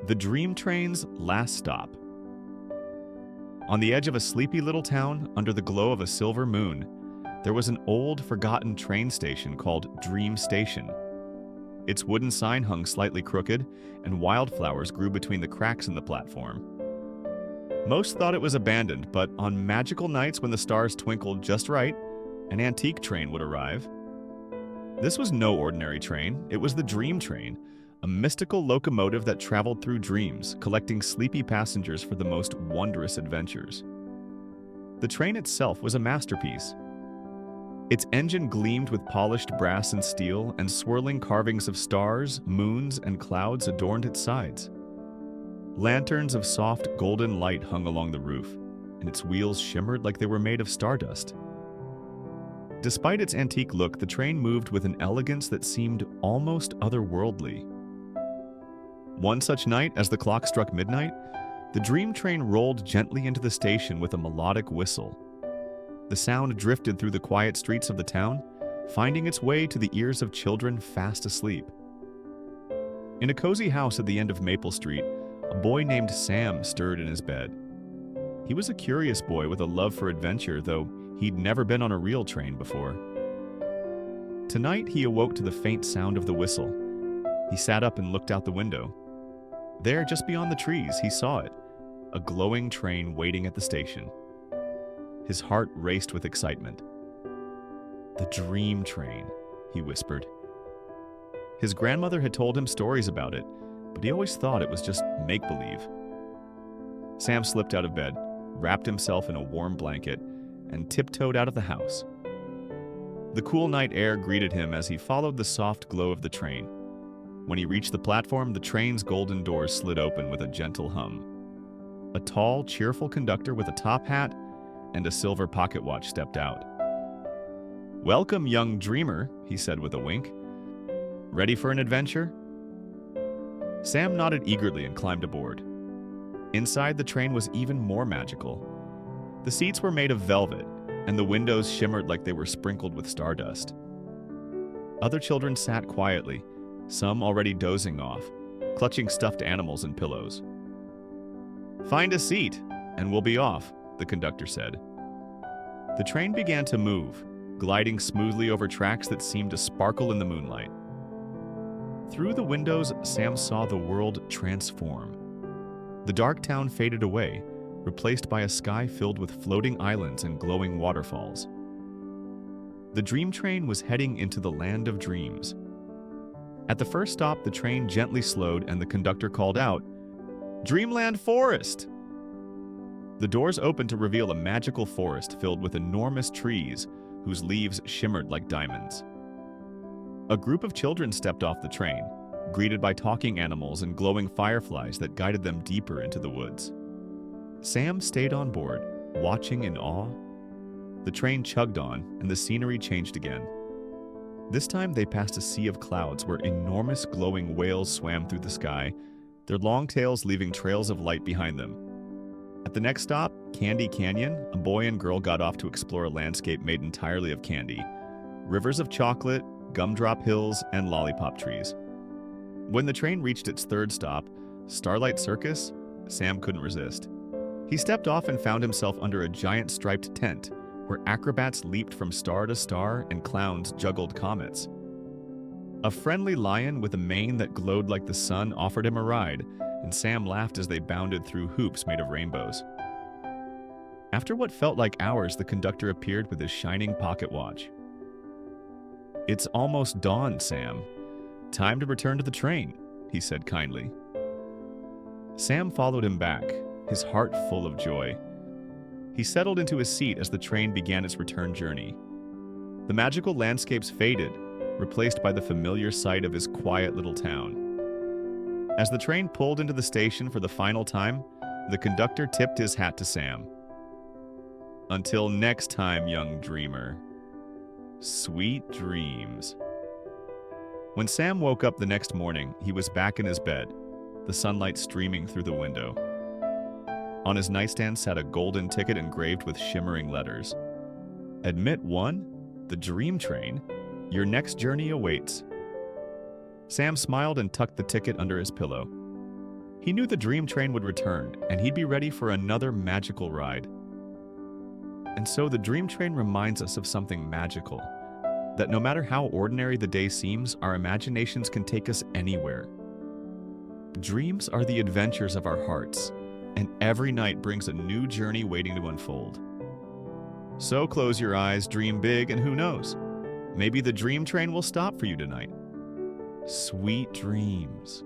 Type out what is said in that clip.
The Dream Train's last stop. On the edge of a sleepy little town, under the glow of a silver moon, there was an old, forgotten train station called Dream Station. Its wooden sign hung slightly crooked, and wildflowers grew between the cracks in the platform. Most thought it was abandoned, but on magical nights when the stars twinkled just right, an antique train would arrive. This was no ordinary train. It was the Dream Train, a mystical locomotive that traveled through dreams, collecting sleepy passengers for the most wondrous adventures. The train itself was a masterpiece. Its engine gleamed with polished brass and steel, and swirling carvings of stars, moons, and clouds adorned its sides. Lanterns of soft golden light hung along the roof, and its wheels shimmered like they were made of stardust. Despite its antique look, the train moved with an elegance that seemed almost otherworldly. One such night, as the clock struck midnight, the Dream Train rolled gently into the station with a melodic whistle. The sound drifted through the quiet streets of the town, finding its way to the ears of children fast asleep. In a cozy house at the end of Maple Street, a boy named Sam stirred in his bed. He was a curious boy with a love for adventure, though he'd never been on a real train before. Tonight, he awoke to the faint sound of the whistle. He sat up and looked out the window. There, just beyond the trees, he saw it, a glowing train waiting at the station. His heart raced with excitement. "The Dream Train," he whispered. His grandmother had told him stories about it, but he always thought it was just make-believe. Sam slipped out of bed, wrapped himself in a warm blanket, and tiptoed out of the house. The cool night air greeted him as he followed the soft glow of the train. When he reached the platform, the train's golden doors slid open with a gentle hum. A tall, cheerful conductor with a top hat and a silver pocket watch stepped out. "Welcome, young dreamer," he said with a wink. "Ready for an adventure?" Sam nodded eagerly and climbed aboard. Inside, the train was even more magical. The seats were made of velvet, and the windows shimmered like they were sprinkled with stardust. Other children sat quietly, some already dozing off, clutching stuffed animals and pillows. "Find a seat, and we'll be off," the conductor said. The train began to move, gliding smoothly over tracks that seemed to sparkle in the moonlight. Through the windows, Sam saw the world transform. The dark town faded away, replaced by a sky filled with floating islands and glowing waterfalls. The Dream Train was heading into the land of dreams. At the first stop, the train gently slowed and the conductor called out, "Dreamland Forest!" The doors opened to reveal a magical forest filled with enormous trees whose leaves shimmered like diamonds. A group of children stepped off the train, greeted by talking animals and glowing fireflies that guided them deeper into the woods. Sam stayed on board, watching in awe. The train chugged on, and the scenery changed again. This time they passed a sea of clouds where enormous glowing whales swam through the sky, their long tails leaving trails of light behind them. At the next stop, Candy Canyon, a boy and girl got off to explore a landscape made entirely of candy. Rivers of chocolate, gumdrop hills, and lollipop trees. When the train reached its third stop, Starlight Circus, Sam couldn't resist. He stepped off and found himself under a giant striped tent, where acrobats leaped from star to star and clowns juggled comets. A friendly lion with a mane that glowed like the sun offered him a ride, and Sam laughed as they bounded through hoops made of rainbows. After what felt like hours, the conductor appeared with his shining pocket watch. "It's almost dawn, Sam. Time to return to the train," he said kindly. Sam followed him back, his heart full of joy. He settled into his seat as the train began its return journey. The magical landscapes faded, replaced by the familiar sight of his quiet little town. As the train pulled into the station for the final time, the conductor tipped his hat to Sam. "Until next time, young dreamer. Sweet dreams." When Sam woke up the next morning, he was back in his bed, the sunlight streaming through the window. On his nightstand sat a golden ticket engraved with shimmering letters. "Admit 1, the Dream Train. Your next journey awaits." Sam smiled and tucked the ticket under his pillow. He knew the dream train would return, and he'd be ready for another magical ride. And so the dream train reminds us of something magical, that no matter how ordinary the day seems, our imaginations can take us anywhere. Dreams are the adventures of our hearts, and every night brings a new journey waiting to unfold. So close your eyes, dream big, and who knows? Maybe the dream train will stop for you tonight. Sweet dreams.